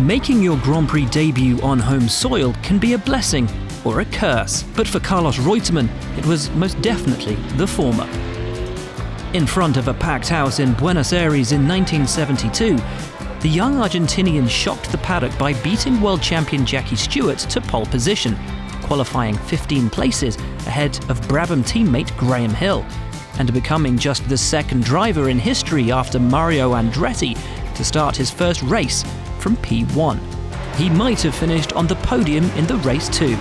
Making your Grand Prix debut on home soil can be a blessing or a curse, but for Carlos Reutemann, it was most definitely the former. In front of a packed house in Buenos Aires in 1972, the young Argentinian shocked the paddock by beating world champion Jackie Stewart to pole position, qualifying 15 places ahead of Brabham teammate Graham Hill, and becoming just the second driver in history after Mario Andretti to start his first race from P1. He might have finished on the podium in the race too,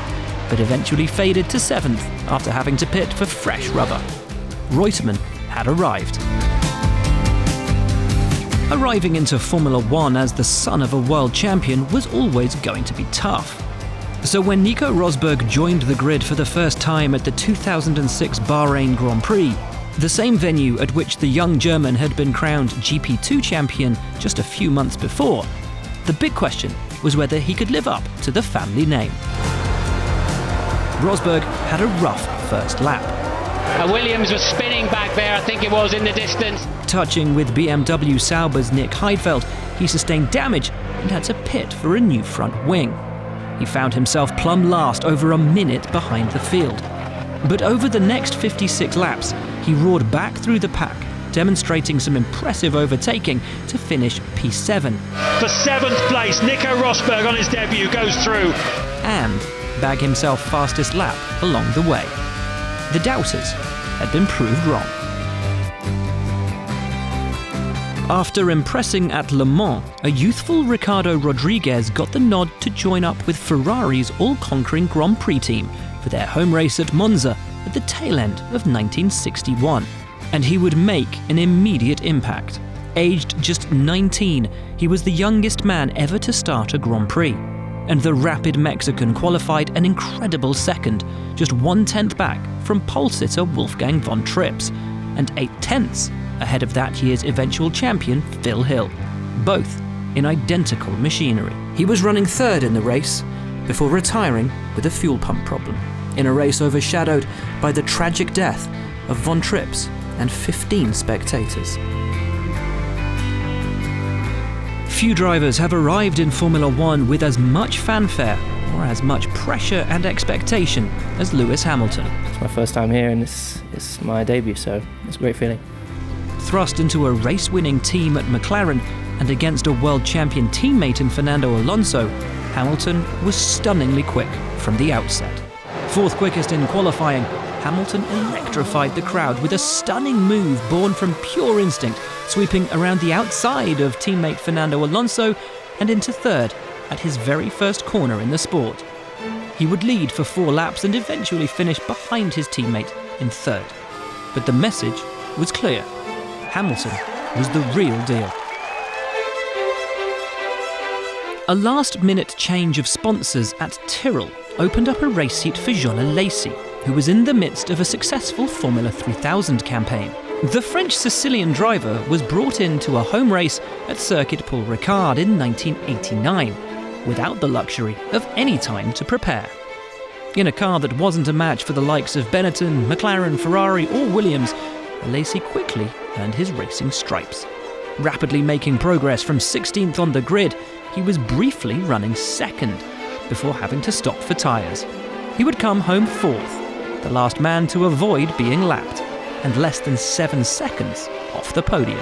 but eventually faded to 7th after having to pit for fresh rubber. Reutemann had arrived. Arriving into Formula One as the son of a world champion was always going to be tough. So when Nico Rosberg joined the grid for the first time at the 2006 Bahrain Grand Prix, the same venue at which the young German had been crowned GP2 champion just a few months before, the big question was whether he could live up to the family name. Rosberg had a rough first lap. Williams was spinning back there, I think it was, in the distance. Touching with BMW Sauber's Nick Heidfeld, he sustained damage and had to pit for a new front wing. He found himself plumb last, over a minute behind the field. But over the next 56 laps, he roared back through the pack, demonstrating some impressive overtaking to finish P7. For 7th place, Nico Rosberg on his debut goes through. And bag himself fastest lap along the way. The doubters had been proved wrong. After impressing at Le Mans, a youthful Ricardo Rodriguez got the nod to join up with Ferrari's all-conquering Grand Prix team for their home race at Monza at the tail end of 1961. And he would make an immediate impact. Aged just 19, he was the youngest man ever to start a Grand Prix. And the rapid Mexican qualified an incredible second, just 1/10 back from pole sitter Wolfgang von Trips, and 8/10 ahead of that year's eventual champion Phil Hill, both in identical machinery. He was running third in the race before retiring with a fuel pump problem, in a race overshadowed by the tragic death of von Trips and 15 spectators. Few drivers have arrived in Formula One with as much fanfare or as much pressure and expectation as Lewis Hamilton. It's my first time here and it's my debut, so it's a great feeling. Thrust into a race-winning team at McLaren and against a world champion teammate in Fernando Alonso, Hamilton was stunningly quick from the outset. 4th quickest in qualifying, Hamilton electrified the crowd with a stunning move born from pure instinct, sweeping around the outside of teammate Fernando Alonso and into 3rd at his very first corner in the sport. He would lead for 4 laps and eventually finish behind his teammate in 3rd. But the message was clear. Hamilton was the real deal. A last-minute change of sponsors at Tyrrell opened up a race seat for Jean Lacey, who was in the midst of a successful Formula 3000 campaign. The French-Sicilian driver was brought into a home race at Circuit Paul Ricard in 1989, without the luxury of any time to prepare. In a car that wasn't a match for the likes of Benetton, McLaren, Ferrari or Williams, Lacey quickly earned his racing stripes. Rapidly making progress from 16th on the grid, he was briefly running 2nd, before having to stop for tyres. He would come home 4th, the last man to avoid being lapped, and less than 7 seconds off the podium.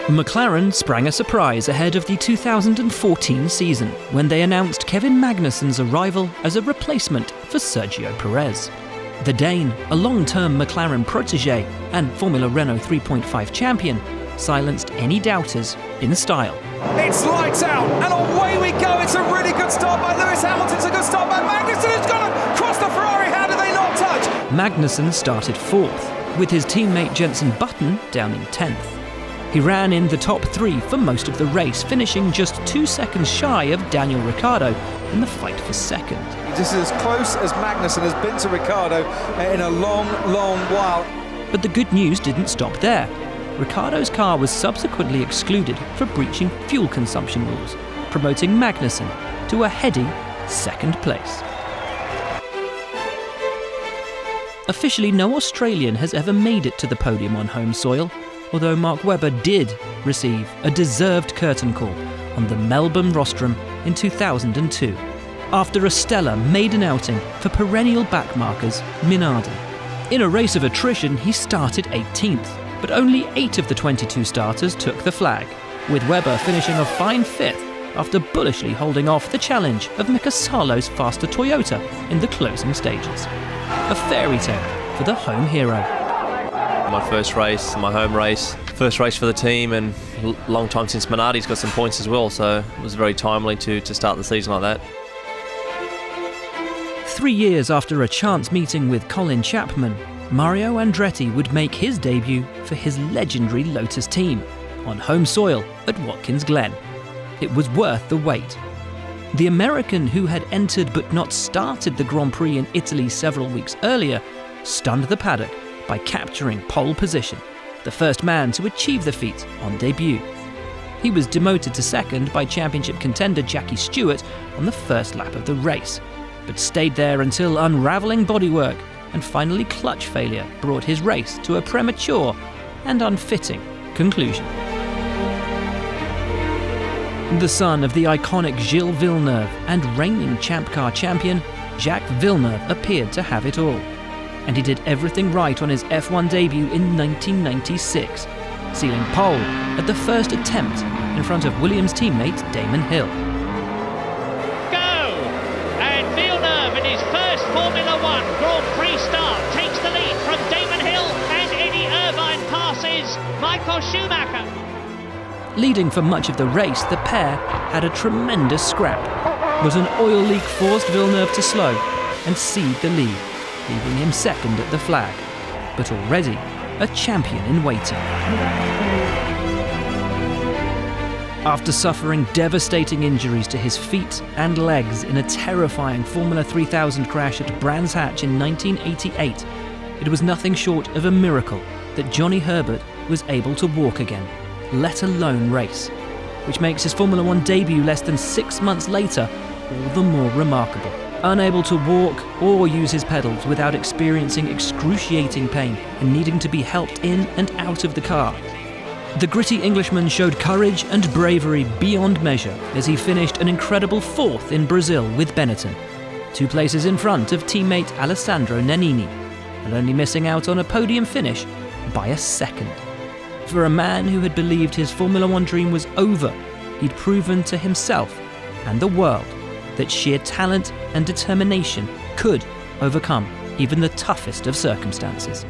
McLaren sprang a surprise ahead of the 2014 season when they announced Kevin Magnussen's arrival as a replacement for Sergio Perez. The Dane, a long-term McLaren protégé and Formula Renault 3.5 champion, silenced any doubters in style. It's lights out, and away we go. It's a really good start by Lewis Hamilton. It's a good start by Magnussen, who's gone across the Ferrari. How do they not touch? Magnussen started 4th, with his teammate Jenson Button down in 10th. He ran in the top 3 for most of the race, finishing just 2 seconds shy of Daniel Ricciardo in the fight for 2nd. This is as close as Magnussen has been to Ricciardo in a long, long while. But the good news didn't stop there. Ricciardo's car was subsequently excluded for breaching fuel consumption rules, promoting Magnussen to a heady 2nd place. Officially, no Australian has ever made it to the podium on home soil, although Mark Webber did receive a deserved curtain call on the Melbourne rostrum in 2002, after a stellar maiden outing for perennial backmarkers Minardi. In a race of attrition, he started 18th, but only 8 of the 22 starters took the flag, with Webber finishing a fine 5th after bullishly holding off the challenge of Mika Salo's faster Toyota in the closing stages. A fairy tale for the home hero. My first race, my home race, first race for the team, and a long time since Minardi's got some points as well, so it was very timely to start the season like that. 3 years after a chance meeting with Colin Chapman, Mario Andretti would make his debut for his legendary Lotus team on home soil at Watkins Glen. It was worth the wait. The American, who had entered but not started the Grand Prix in Italy several weeks earlier, stunned the paddock by capturing pole position, the first man to achieve the feat on debut. He was demoted to second by championship contender Jackie Stewart on the first lap of the race, but stayed there until unravelling bodywork and finally clutch failure brought his race to a premature and unfitting conclusion. The son of the iconic Gilles Villeneuve and reigning Champ Car champion, Jacques Villeneuve appeared to have it all. And he did everything right on his F1 debut in 1996, sealing pole at the first attempt in front of Williams teammate Damon Hill. Go! And Villeneuve in his first Formula One Grand Prix start takes the lead from Damon Hill, and Eddie Irvine passes Michael Schumacher. Leading for much of the race, the pair had a tremendous scrap, but an oil leak forced Villeneuve to slow and cede the lead, leaving him second at the flag, but already a champion in waiting. After suffering devastating injuries to his feet and legs in a terrifying Formula 3000 crash at Brands Hatch in 1988, it was nothing short of a miracle that Johnny Herbert was able to walk again, let alone race, which makes his Formula 1 debut less than 6 months later all the more remarkable. Unable to walk or use his pedals without experiencing excruciating pain and needing to be helped in and out of the car, the gritty Englishman showed courage and bravery beyond measure as he finished an incredible 4th in Brazil with Benetton, 2 places in front of teammate Alessandro Nannini, and only missing out on a podium finish by a second. For a man who had believed his Formula 1 dream was over, he'd proven to himself and the world that sheer talent and determination could overcome even the toughest of circumstances.